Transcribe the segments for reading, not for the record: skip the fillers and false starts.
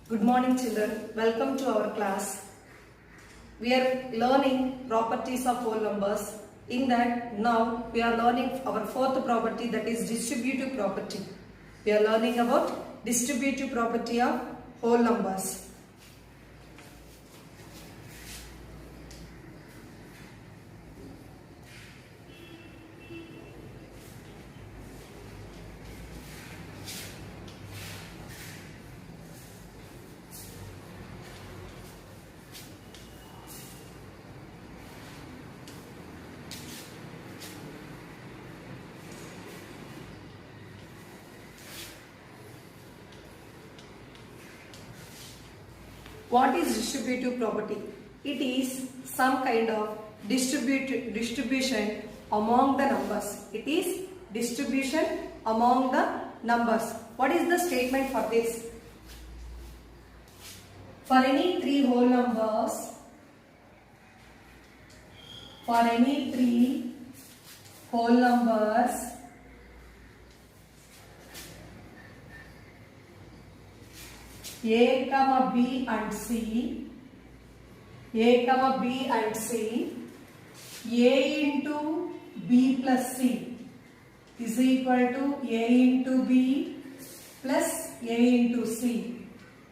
Good morning children, welcome to our class. We are learning properties of whole numbers. In that now we are learning our fourth property, that is distributive property. We are learning about distributive property of whole numbers. What is distributive property? It is some kind of distribution among the numbers. It is distribution among the numbers. What is the statement for this? For any three whole numbers, A, B and C, A into B plus C is equal to A into B plus A into C.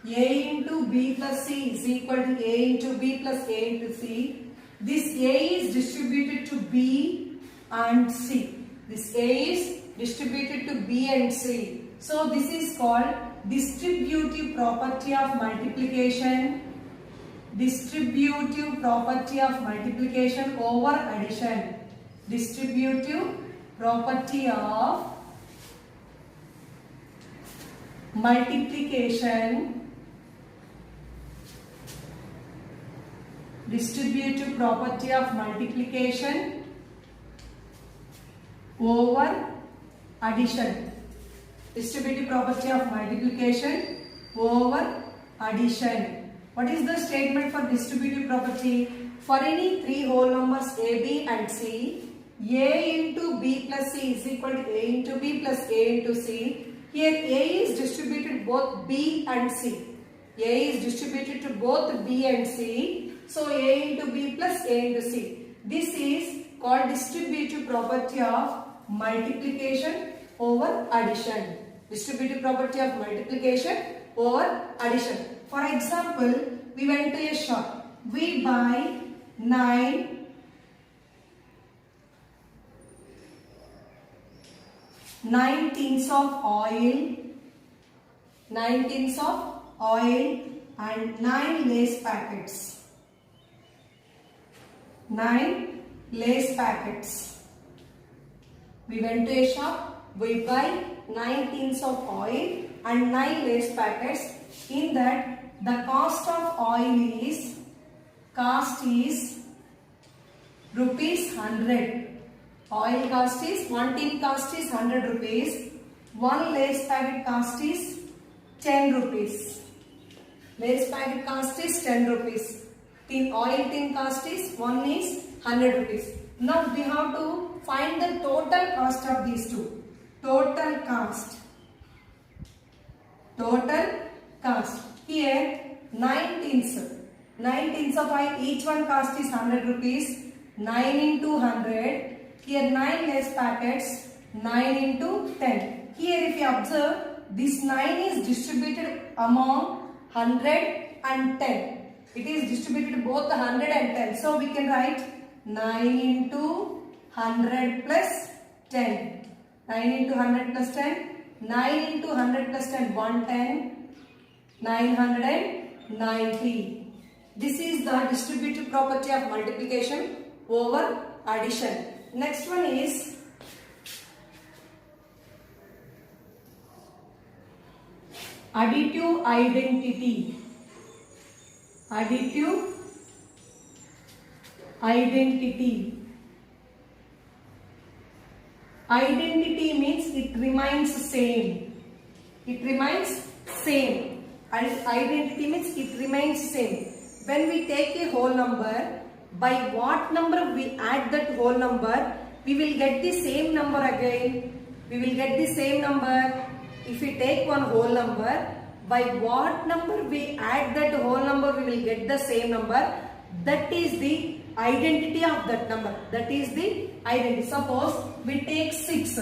A into B plus C is equal to A into B plus A into C. This A is distributed to B and C. This A is distributed to B and C. So this is called distributive property of multiplication. Distributive property of multiplication over addition. Distributive property of multiplication. Distributive property of multiplication over addition. Distributive property of multiplication over addition. What is the statement for distributive property? For any three whole numbers A, B and C, A into B plus C is equal to A into B plus A into C. Here A is distributed both B and C. A is distributed to both B and C. So A into B plus A into C. This is called distributive property of multiplication over addition. Distributive property of multiplication over addition. For example, we went to a shop. We buy 9 tins of oil, 9 tins of oil and 9 Lay's packets. 9 Lay's packets. We went to a shop. We buy 9 tins of oil and 9 Lay's packets. In that, the cost of oil is rupees 100. Oil cost is 1 tin cost is 100 rupees. 1 Lay's packet cost is 10 rupees. Lay's packet cost is 10 rupees. Oil tin cost is 1 is 100 rupees. Now we have to find the total cost of these two. Total cost. Here 9 tins. 9 tins of oil, each one cost is 100 rupees. 9 into 100. Here 9 Lay's packets. 9 into 10. Here if you observe, this 9 is distributed among 100 and 10. It is distributed both 100 and 10. So we can write 9 into 100 plus 10. 9 into 100 plus 10. 9 into 100 plus 10. 110. 990. This is the distributive property of multiplication over addition. Next one is additive identity. Additive identity. Identity means it remains same. It remains same. Identity means it remains same. When we take a whole number, by what number we add that whole number, we will get the same number again. We will get the same number. If we take one whole number, by what number we add that whole number, we will get the same number. That is the identity of that number. That is the identity. Suppose we take 6.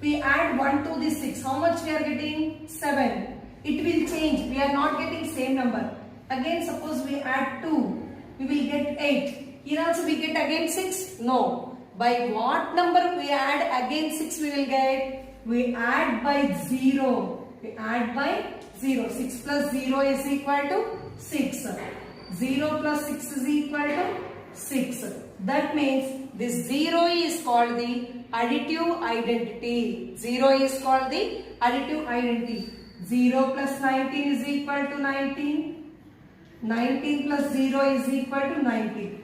We add 1 to the 6. How much we are getting? 7. It will change. We are not getting same number. Again, suppose we add 2. We will get 8. Here also we get again 6? No. By what number we add again 6 we will get? We add by 0. We add by 0. 6 plus 0 is equal to 6. 0 plus 6 is equal to 6. That means this 0 is called the additive identity. 0 is called the additive identity. 0 plus 19 is equal to 19. 19 plus 0 is equal to 19.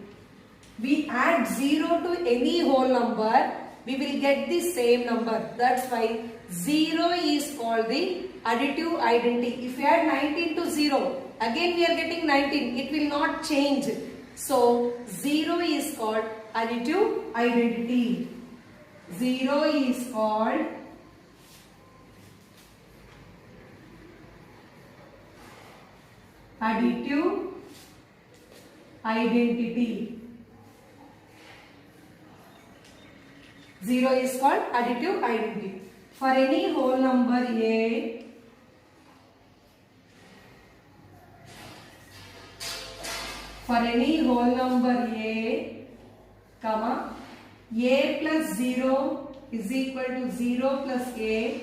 We add 0 to any whole number, we will get the same number. That's why 0 is called the additive identity. If we add 19 to 0, again we are getting 19. It will not change. So 0 is called additive identity. 0 is called additive identity. 0 is called additive identity. For any whole number A, for any whole number A, comma, A plus 0 is equal to 0 plus A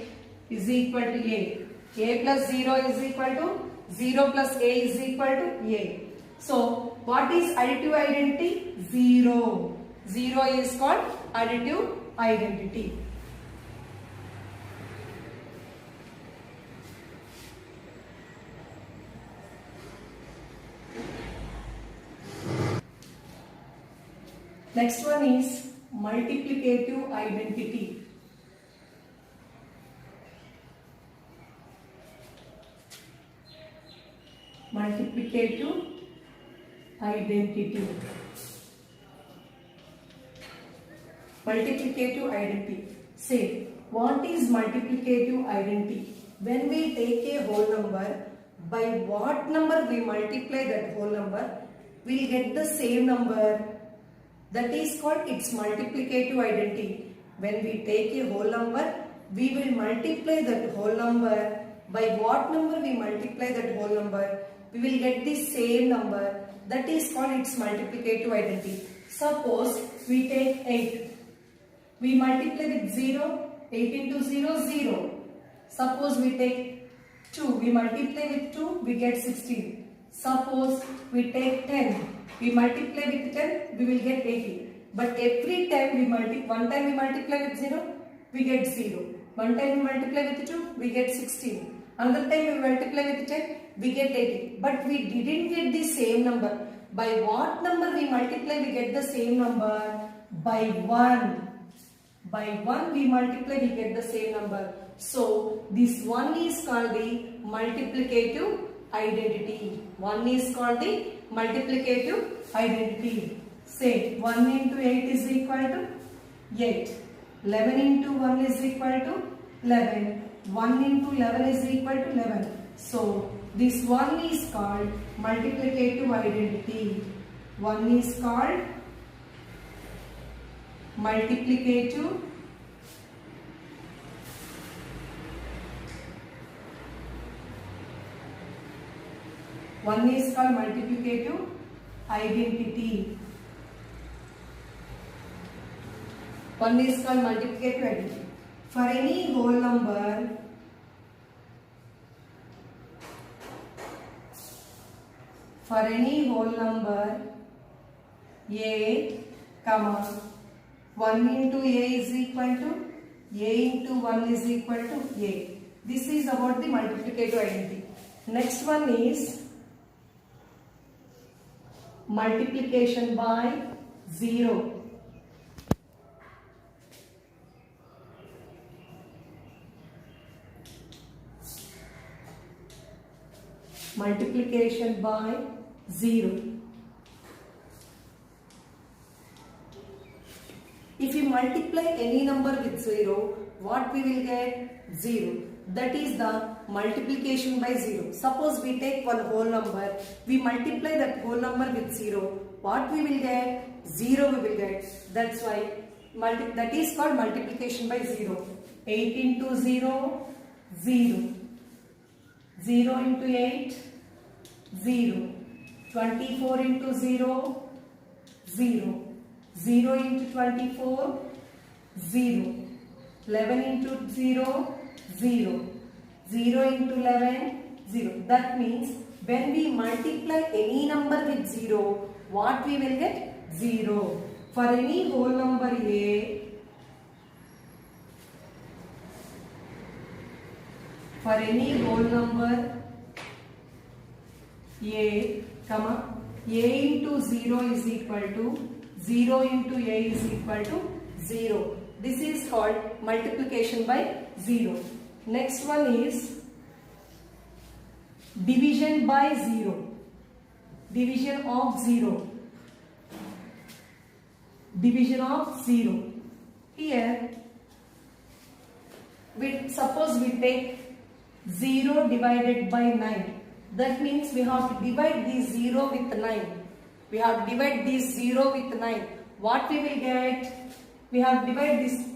is equal to A. A plus 0 is equal to 0 plus A is equal to A. So, what is additive identity? 0. 0 is called additive identity. Next one is multiplicative identity. Multiplicative identity. Multiplicative identity. Say, what is multiplicative identity? When we take a whole number, by what number we multiply that whole number, we will get the same number. That is called its multiplicative identity. When we take a whole number, we will multiply that whole number. By what number we multiply that whole number, we will get the same number. That is called its multiplicative identity. Suppose we take 8. We multiply with 0. 8 into 0, 0. Suppose we take 2. We multiply with 2, we get 16. Suppose we take 10. We multiply with 10, we will get 80. But every time we multiply, one time we multiply with 0, we get 0. One time we multiply with 2, we get 16. Another time we multiply with 10, we get 80. But we didn't get the same number. By what number we multiply, we get the same number? By 1. By 1 we multiply, we get the same number. So, this 1 is called the multiplicative identity. 1 is called the multiplicative identity. Say 1 into 8 is equal to 8. 11 into 1 is equal to 11. 1 into 11 is equal to 11. So, this 1 is called multiplicative identity. 1 is called multiplicative One is called multiplicative identity. One is called multiplicative identity. For any whole number, A, comma, 1 into A is equal to A into 1 is equal to A. This is about the multiplicative identity. Next one is multiplication by 0. Multiplication by 0. If we multiply any number with 0, what we will get? 0. That is the multiplication by 0. Suppose we take one whole number, we multiply that whole number with 0. What we will get? 0 we will get. That's why that is called multiplication by 0. 8 into 0, 0. 0 into 8, 0. 24 into 0, 0. 0 into 24, 0. 11 into 0, 0. 0 into 11, 0. That means when we multiply any number with 0, what we will get? 0. For any whole number A, for any whole number A, comma, A into 0 is equal to 0 into A is equal to 0. This is called multiplication by 0. Next one is division by 0. Division of 0. Division of 0. Here, suppose we take 0 divided by 9. That means we have to divide this 0 with 9. We have to divide this 0 with 9. What we will get? We have to divide this,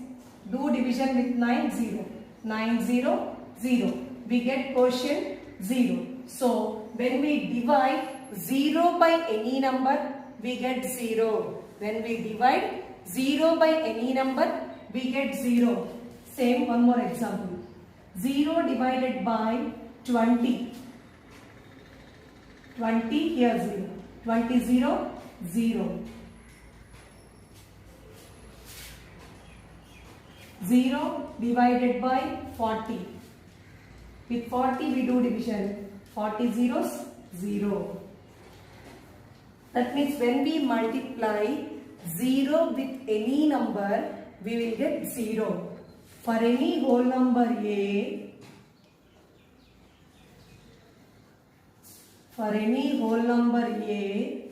do division with 9, 0. 9, 0, 0. We get quotient 0. So, when we divide 0 by any number, we get 0. When we divide 0 by any number, we get 0. Same, one more example. 0 divided by 20. 20, here 0. 20, 0, 0. 0 divided by 40. With 40 we do division. 40 zeros, 0. That means when we multiply 0 with any number, we will get 0. For any whole number A, for any whole number A,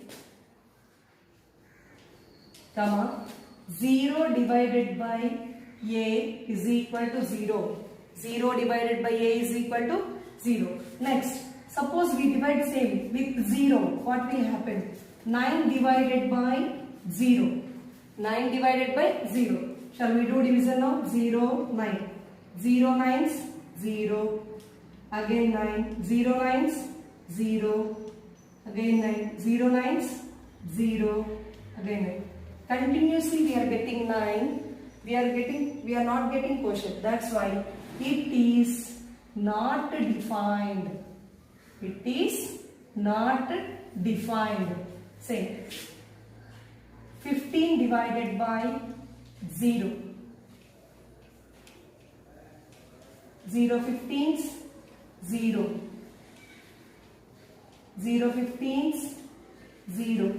comma, 0 divided by A is equal to 0. 0 divided by A is equal to 0. Next, suppose we divide same with 0. What will happen? 9 divided by 0. 9 divided by 0. Shall we do division now? 0, 9. 0 nines, 0. Again 9. 0 nines, 0. Again 9. 0 nines, 0. Again 9. Continuously we are getting 9. We are not getting quotient. That's why it is not defined. It is not defined. Say 15 divided by 0. 0 15s, 0. 0 15s, 0.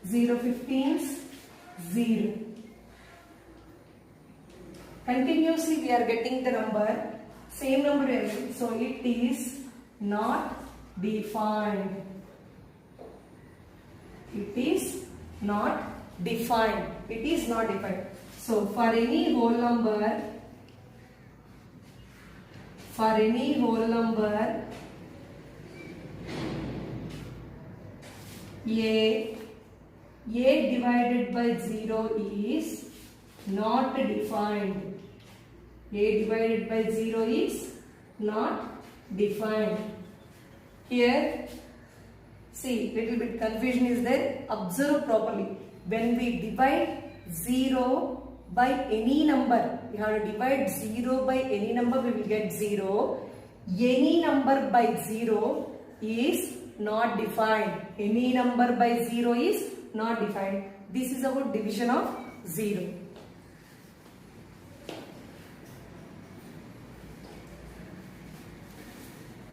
0 15s, 0. Continuously we are getting the number, same number we are getting. So it is not defined. It is not defined. It is not defined. So for any whole number, A divided by 0 is not defined. A divided by 0 is not defined. Here, see, little bit confusion is there. Observe properly. When we divide 0 by any number, we have to divide 0 by any number, we will get 0. Any number by 0 is not defined. Any number by 0 is not defined. This is about division of 0.